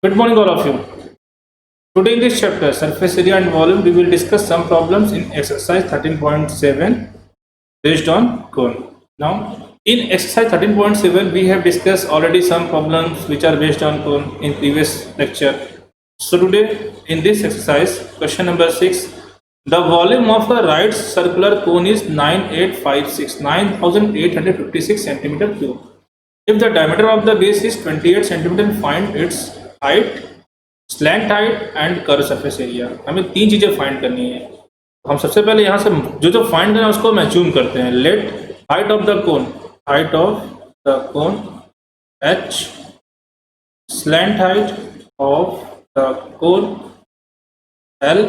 Good morning, all of you. Today in this chapter, surface area and volume, we will discuss some problems in exercise 13.7 based on cone. Now, in exercise 13.7, we have discussed already some problems which are based on cone in previous lecture. So today, in this exercise, question number 6, the volume of a right circular cone is 9856 centimeter cube. If the diameter of the base is 28 centimeter, find its height, slant height and curve surface area. हमें तीन चीज़ें find करनी है. हम सबसे पहले यहाँ से जो फाइंड करना है उसको हम अज्यूम करते हैं. Let height of the cone h, slant height of the cone l.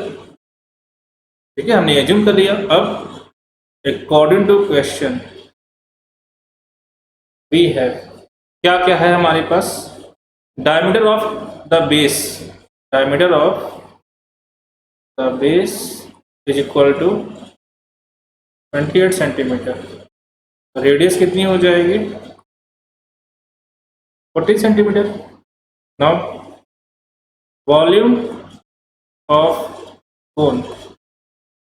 ठीक है, हमने अज्यूम कर लिया. अब according to question we have क्या क्या है हमारे पास. diameter of the base is equal to 28 centimetre. Radius कितनी हो जाएगी 40 centimetre. Now volume of cone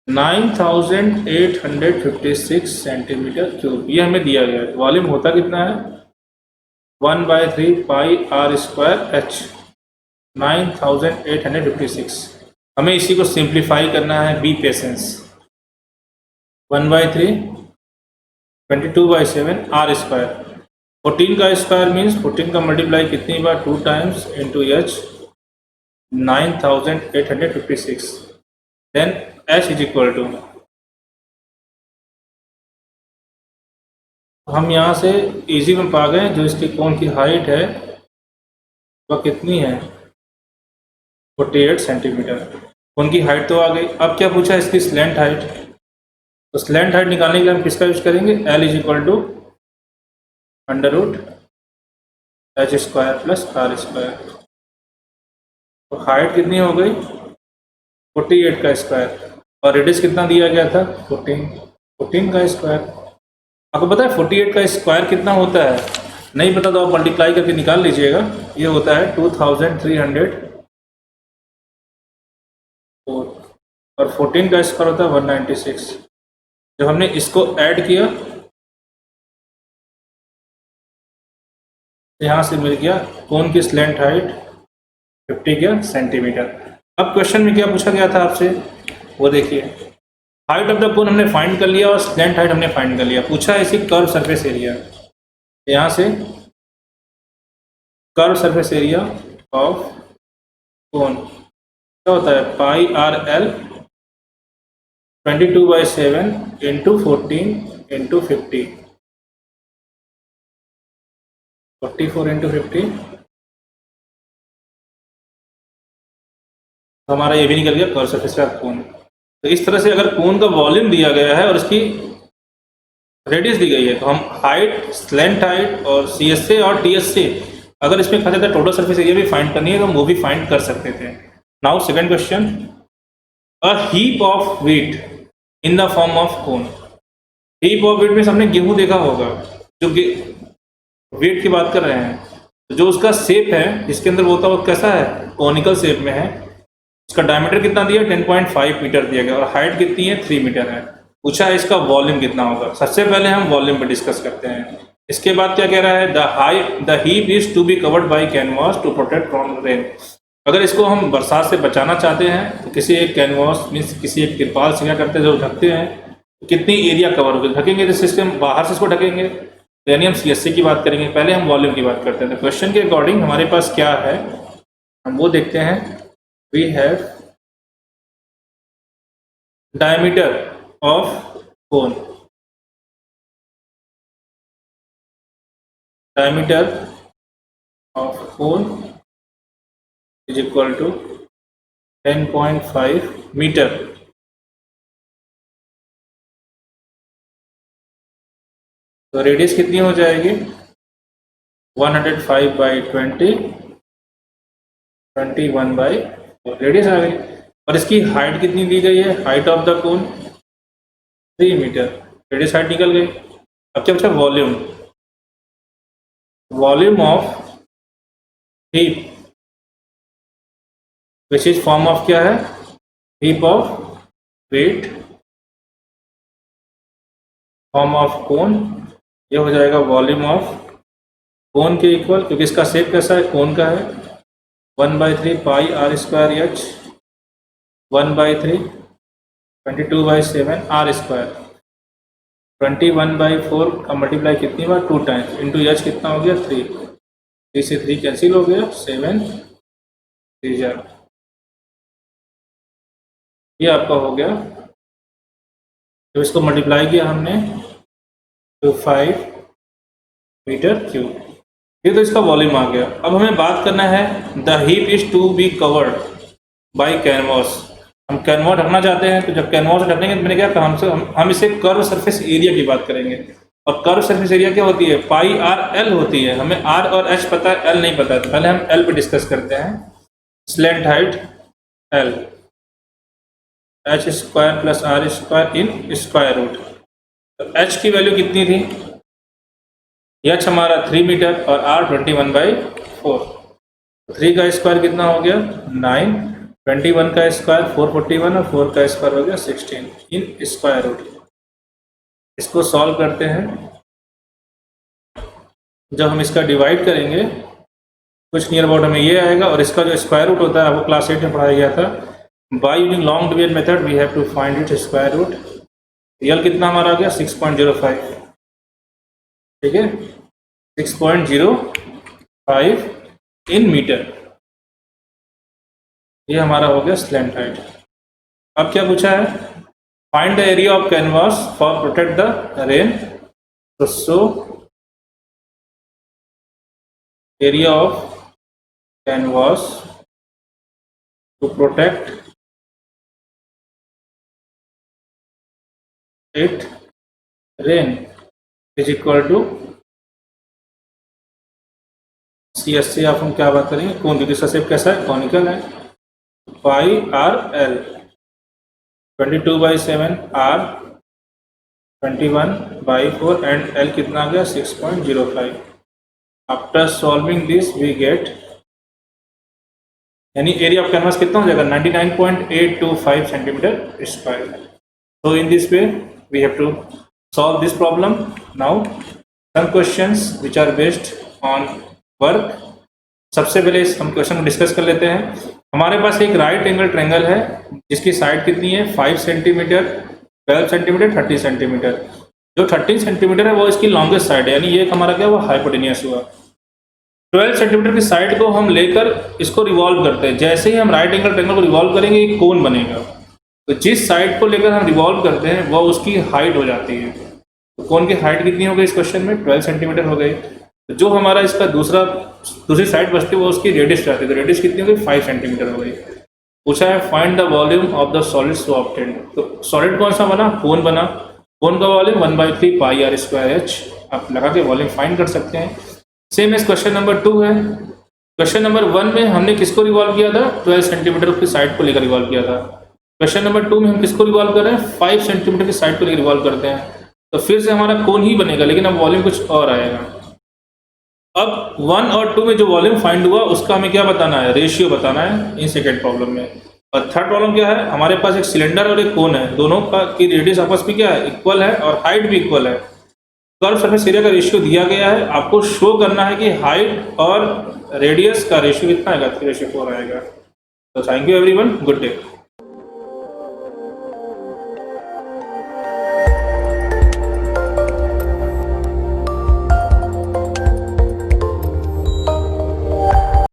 9856 centimetre cube. ये हमें दिया गया है. वॉल्यूम होता कितना है 1/3 पाई r स्क्वायर h 9856. हमें इसी को सिंप्लीफाई करना है. B patience. 1/3 22/7 r square. 14 का स्क्वायर मीन्स 14 का मल्टीप्लाई कितनी बार 2 times into h 9856. Then h is equal to, हम यहाँ से इजी में पा गए जो इसकी कोन की हाइट है वह कितनी है 48 सेंटीमीटर. कोन की हाइट तो आ गई. अब क्या पूछा इसकी स्लैंट हाइट. तो स्लैंट हाइट निकालने के लिए हम किसका यूज करेंगे. L is equal to √h square plus r square. तो हाइट कितनी हो गई 48 का स्क्वायर और रेडियस कितना दिया गया था 14 का स्क्वायर. आपको पता है 48 का स्क्वायर कितना होता है. नहीं पता तो आप मल्टीप्लाई करके निकाल लीजिएगा. ये होता है 2304 और 14 का स्क्वायर होता है 196. जब हमने इसको ऐड किया तो यहाँ से मिल गया कोन की स्लैंट हाइट 50 सेंटीमीटर. अब क्वेश्चन में क्या पूछा गया था आपसे वो देखिए. हाइट ऑफ द कोन हमने फाइंड कर लिया और स्लैंट हाइट हमने फाइंड कर लिया. पूछा है इसी कर्व सरफेस एरिया. यहाँ से curve surface area of cone क्या होता है पाई r l 22/7 into 14 into 50 44 into 50. हमारा ये भी निकल गया कर्व सरफेस का कोन. तो इस तरह से अगर कोन का वॉल्यूम दिया गया है और इसकी रेडियस दी गई है तो हम हाइट, स्लैंट हाइट और CSA और TSA अगर इसमें कहते थे टोटल सरफेस एरिया भी फाइंड करनी है तो हम वो भी फाइंड कर सकते थे. Now second question. A heap of wheat in the form of cone. Heap of wheat में हमने गेहूं देखा होगा. जो वेट की बात कर रहे हैं तो जो उसका शेप है इसके अंदर वो होता है वो कैसा है कॉनिकल शेप में है. इसका डायमीटर कितना दिया 10.5 मीटर दिया गया और हाइट कितनी है 3 मीटर है. पूछा है इसका वॉल्यूम कितना होगा. सबसे पहले हम वॉल्यूम पे डिस्कस करते हैं. इसके बाद क्या कह रहा है the heap is to be covered by canvas to protect from rain. अगर इसको हम बरसात से बचाना चाहते हैं तो किसी एक कैनवास मीन्स किसी एक तिरपाल से क्या करते हैं जो ढकते हैं तो कितनी एरिया कवर होगी. ढकेंगे तो सिस्टम बाहर से इसको ढकेंगे यानी हम CSA की बात करेंगे. पहले हम वॉल्यूम की बात करते हैं. तो क्वेश्चन के अकॉर्डिंग हमारे पास क्या है हम वो देखते हैं. We have diameter of cone. Diameter of cone is equal to 10.5 metre. तो रेडियस कितनी हो जाएगी 105/20 21/. रेडियस आ गई. और इसकी हाइट कितनी दी गई है height of the cone 3 metre. Radius height निकल गई. अब क्या बचा volume. Volume of heap which is form of क्या है, heap of wheat, form of cone, ये हो जाएगा वॉल्यूम ऑफ कोन के इक्वल, क्योंकि इसका शेप कैसा है, कोन का है, 1/3 pi r square h, 1/3 22/7 r square, 21/4 का मल्टीप्लाई कितनी बार, 2 टाइम्स, इंटू एच कितना हो गया 3, 3 से 3 कैंसिल हो गया, 7 3 ये आपका हो गया। तो इसको मल्टीप्लाई किया हमने तो 5 मीटर क्यूब, ये तो इसका वॉल्यूम आ गया। अब हमें बात करना है the heap is to be covered by canvas. हम कैनवास ढकना चाहते हैं, तो जब कैनवास ढकेंगे तो मैंने क्या कहा, हम इसे कर्व सरफेस एरिया की बात करेंगे। और कर्व सरफेस एरिया क्या होती है, पाई आर एल होती है। हमें आर और एच पता है, एल नहीं पता है, तो पहले हम एल पे डिस्कस करते हैं। Slant height l, h square plus r square in square root. तो एच की वैल्यू कितनी थी, एच हमारा 3 मीटर और आर 21/4, 3 का स्क्वायर कितना हो गया 9, 21 का स्क्वायर 441 और 4 का स्क्वायर हो गया 16 इन स्क्वायर रूट। इसको सॉल्व करते हैं, जब हम इसका डिवाइड करेंगे कुछ नियर अबाउट हमें ये आएगा, और इसका जो स्क्वायर रूट होता है वो क्लास 8 में पढ़ाया गया था। By using long division method we have to find it square root. Real कितना हमारा आ गया 6.05, ठीक है 6.05 इन मीटर, ये हमारा हो गया स्लैंट हाइट। अब क्या पूछा है, find the area of canvas for protect the rain. तो so area of canvas to protect it rain is equal to C S C. आप हम क्या बात करेंगे, कौन, क्योंकि इसका शेप कैसा है, कॉनिकल है, pi r l, 22/7 r 21/4 and l कितना आ गया 6.05। After solving this we get, यानी एरिया ऑफ कैनवास कितना हो जाएगा 99.825 centimetre square. So in this way we have to solve this problem. Now some questions which are based on work. सबसे पहले हम क्वेश्चन को डिस्कस कर लेते हैं। हमारे पास एक राइट एंगल ट्रायंगल है जिसकी साइड कितनी है 5 सेंटीमीटर, 12 सेंटीमीटर, 30 सेंटीमीटर। जो 30 सेंटीमीटर है वो इसकी लॉन्गेस्ट साइड है, यानी ये हमारा क्या हुआ हाइपोटेनियस हुआ। 12 सेंटीमीटर की साइड को हम लेकर इसको रिवॉल्व करते हैं। जैसे ही हम राइट एंगल ट्रायंगल को रिवॉल्व करेंगे एक कोन बनेगा, तो जिस साइड को लेकर हम रिवॉल्व करते हैं वो उसकी हाइट हो जाती है। तो कोन की हाइट कितनी हो गई इस क्वेश्चन में 12 सेंटीमीटर हो गई। तो जो हमारा इसका दूसरी साइड बचती है वो उसकी रेडियस रहती है, तो रेडियस कितनी हो गई 5 सेंटीमीटर हो गई। पूछा है find the volume of the solid so obtained. तो सॉलिड कौन सा बना, कोन बना, कोन का volume 1/3 pi r square h, आप लगा के वॉल्यूम फाइंड कर सकते हैं। सेम एज क्वेश्चन नंबर 2 है। क्वेश्चन नंबर 1 में हमने किसको रिवॉल्व किया था, 12 सेंटीमीटर की साइड को लेकर रिवॉल्व किया था। क्वेश्चन नंबर 2 में हम किसको रिवॉल्व कर रहे हैं 5 सेंटीमीटर की साइड को लेकर रिवॉल्व करते हैं, तो फिर से हमारा कोन ही बनेगा, लेकिन अब वॉल्यूम कुछ और आएगा। अब 1 और 2 में जो वॉल्यूम फाइंड हुआ उसका हमें क्या बताना है, रेशियो बताना है इन सेकेंड प्रॉब्लम में। और थर्ड प्रॉब्लम क्या है, हमारे पास एक सिलेंडर और एक कोन है, दोनों का की रेडियस आपस में क्या है इक्वल है और हाइट भी इक्वल है। कर्व सरफेस एरिया का रेशियो दिया गया है, आपको शो करना है कि हाइट और रेडियस का रेशियो कितना आएगा, 3:4 आएगा। तो thank you everyone, good day.